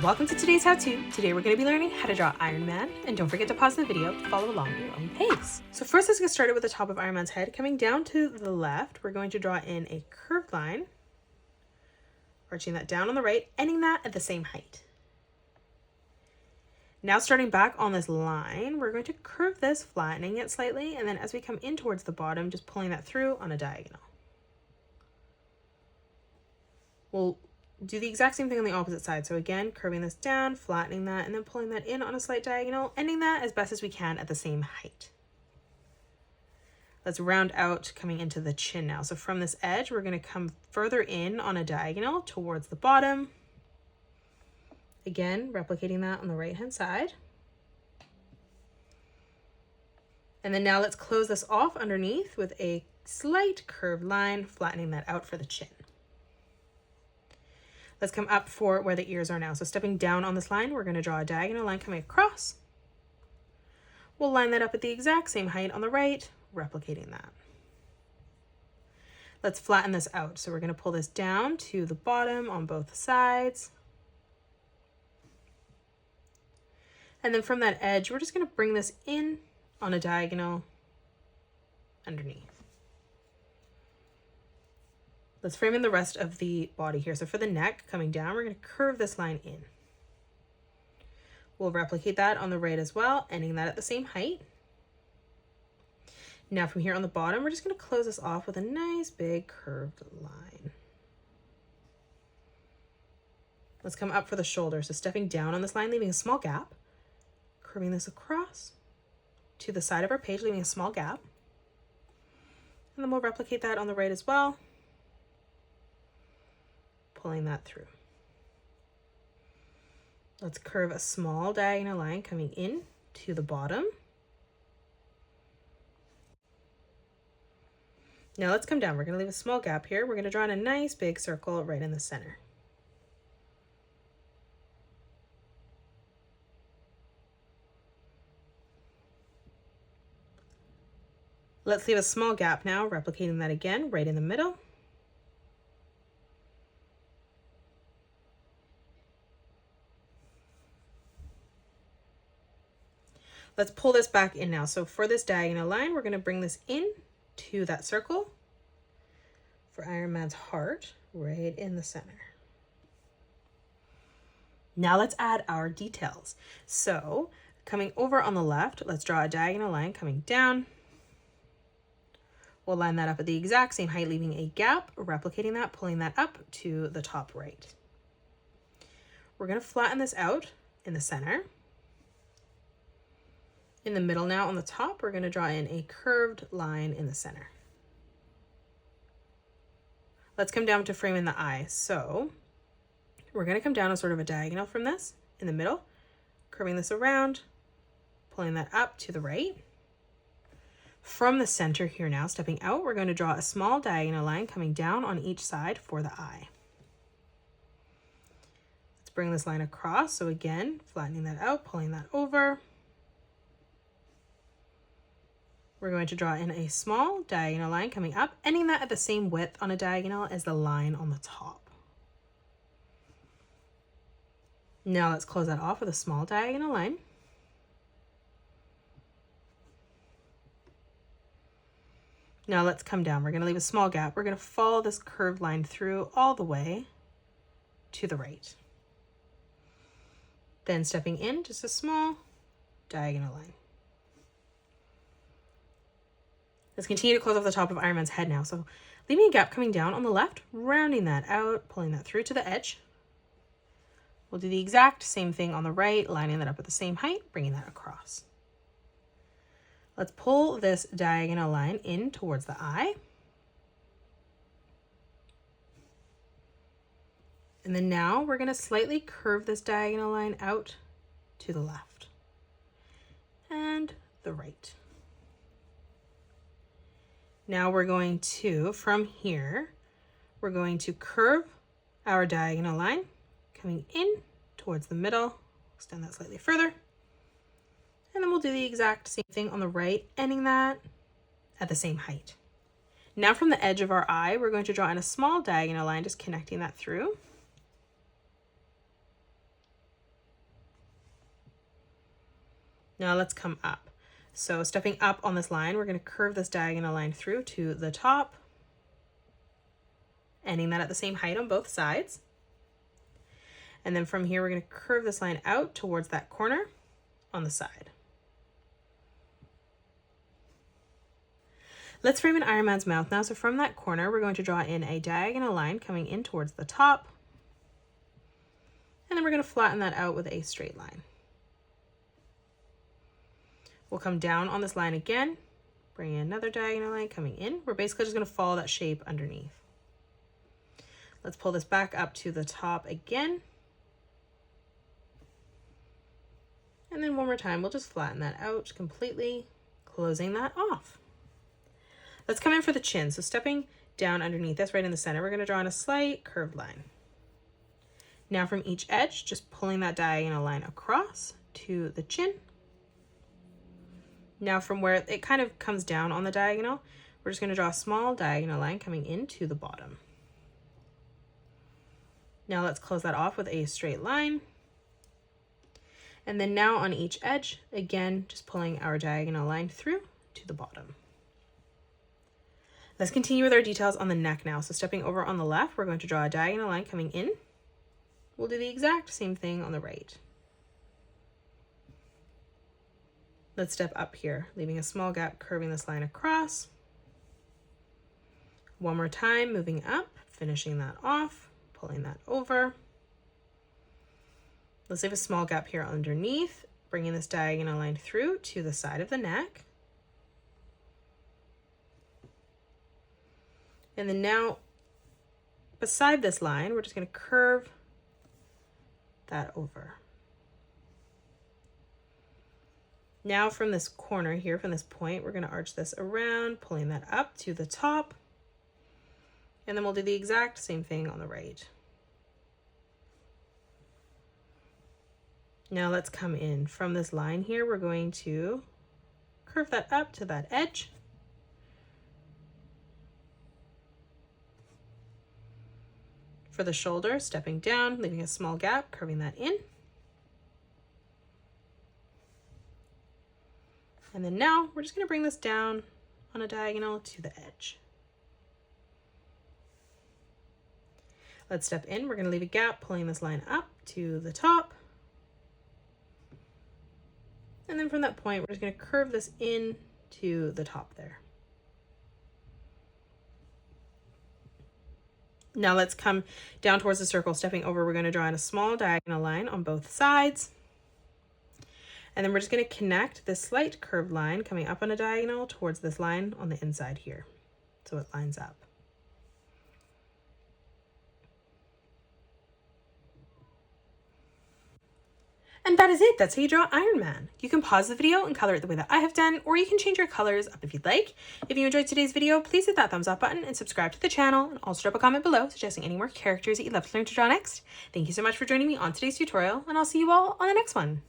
welcome to today's how-to. Today we're going to be learning how to draw Iron Man, and don't forget to pause the video to follow along at your own pace. So first, let's get started with the top of Iron Man's head. Coming down to the left, we're going to draw in a curved line, arching that down on the right, ending that at the same height. Now starting back on this line, we're going to curve this, flattening it slightly, and then as we come in towards the bottom, just pulling that through on a diagonal. We'll do the exact same thing on the opposite side. So again, curving this down, flattening that, and then pulling that in on a slight diagonal, ending that as best as we can at the same height. Let's round out coming into the chin now. So from this edge, we're going to come further in on a diagonal towards the bottom. Again, replicating that on the right-hand side. And then now let's close this off underneath with a slight curved line, flattening that out for the chin. Let's come up for where the ears are now. So stepping down on this line, we're going to draw a diagonal line coming across. We'll line that up at the exact same height on the right, replicating that. Let's flatten this out. So we're going to pull this down to the bottom on both sides. And then from that edge, we're just going to bring this in on a diagonal underneath. Let's frame in the rest of the body here. So for the neck coming down, we're going to curve this line in. We'll replicate that on the right as well, ending that at the same height. Now from here on the bottom, we're just going to close this off with a nice big curved line. Let's come up for the shoulder. So stepping down on this line, leaving a small gap, curving this across to the side of our page, leaving a small gap. And then we'll replicate that on the right as well, pulling that through. Let's curve a small diagonal line coming in to the bottom. Now let's come down. We're going to leave a small gap here. We're going to draw in a nice big circle right in the center. Let's leave a small gap now, replicating that again right in the middle. Let's pull this back in now. So for this diagonal line, we're going to bring this in to that circle for Iron Man's heart right in the center. Now let's add our details. So coming over on the left, let's draw a diagonal line coming down. We'll line that up at the exact same height, leaving a gap, replicating that, pulling that up to the top right. We're going to flatten this out in the center. In the middle now on the top, we're going to draw in a curved line in the center. Let's come down to framing the eye. So we're going to come down a sort of a diagonal from this in the middle, curving this around, pulling that up to the right. From the center here now, stepping out, we're going to draw a small diagonal line coming down on each side for the eye. Let's bring this line across. So again, flattening that out, pulling that over. We're going to draw in a small diagonal line coming up, ending that at the same width on a diagonal as the line on the top. Now let's close that off with a small diagonal line. Now let's come down. We're going to leave a small gap. We're going to follow this curved line through all the way to the right. Then stepping in, just a small diagonal line. Let's continue to close off the top of Iron Man's head now. So leaving a gap coming down on the left, rounding that out, pulling that through to the edge. We'll do the exact same thing on the right, lining that up at the same height, bringing that across. Let's pull this diagonal line in towards the eye. And then now we're going to slightly curve this diagonal line out to the left and the right. Now we're going to, from here, we're going to curve our diagonal line coming in towards the middle, extend that slightly further. And then we'll do the exact same thing on the right, ending that at the same height. Now from the edge of our eye, we're going to draw in a small diagonal line, just connecting that through. Now let's come up. So stepping up on this line, we're going to curve this diagonal line through to the top, ending that at the same height on both sides. And then from here, we're going to curve this line out towards that corner on the side. Let's frame an Iron Man's mouth now. So from that corner, we're going to draw in a diagonal line coming in towards the top. And then we're going to flatten that out with a straight line. We'll come down on this line again, bring in another diagonal line coming in. We're basically just going to follow that shape underneath. Let's pull this back up to the top again. And then one more time, we'll just flatten that out completely, closing that off. Let's come in for the chin. So stepping down underneath this, right in the center, we're going to draw in a slight curved line. Now from each edge, just pulling that diagonal line across to the chin. Now from where it kind of comes down on the diagonal, we're just going to draw a small diagonal line coming into the bottom. Now let's close that off with a straight line. And then now on each edge, again, just pulling our diagonal line through to the bottom. Let's continue with our details on the neck now. So stepping over on the left, we're going to draw a diagonal line coming in. We'll do the exact same thing on the right. Let's step up here, leaving a small gap, curving this line across. One more time, moving up, finishing that off, pulling that over. Let's leave a small gap here underneath, bringing this diagonal line through to the side of the neck. And then now, beside this line, we're just going to curve that over. Now from this corner here, from this point, we're going to arch this around, pulling that up to the top. And then we'll do the exact same thing on the right. Now let's come in from this line here. We're going to curve that up to that edge. For the shoulder, stepping down, leaving a small gap, curving that in. And then now we're just going to bring this down on a diagonal to the edge. Let's step in. We're going to leave a gap, pulling this line up to the top. And then from that point, we're just going to curve this in to the top there. Now let's come down towards the circle. Stepping over, we're going to draw in a small diagonal line on both sides. And then we're just going to connect this slight curved line coming up on a diagonal towards this line on the inside here, so it lines up. And that is it. That's how you draw Iron Man. You can pause the video and color it the way that I have done, or you can change your colors up if you'd like. If you enjoyed today's video, please hit that thumbs up button and subscribe to the channel, and also drop a comment below suggesting any more characters that you'd love to learn to draw next. Thank you so much for joining me on today's tutorial, and I'll see you all on the next one.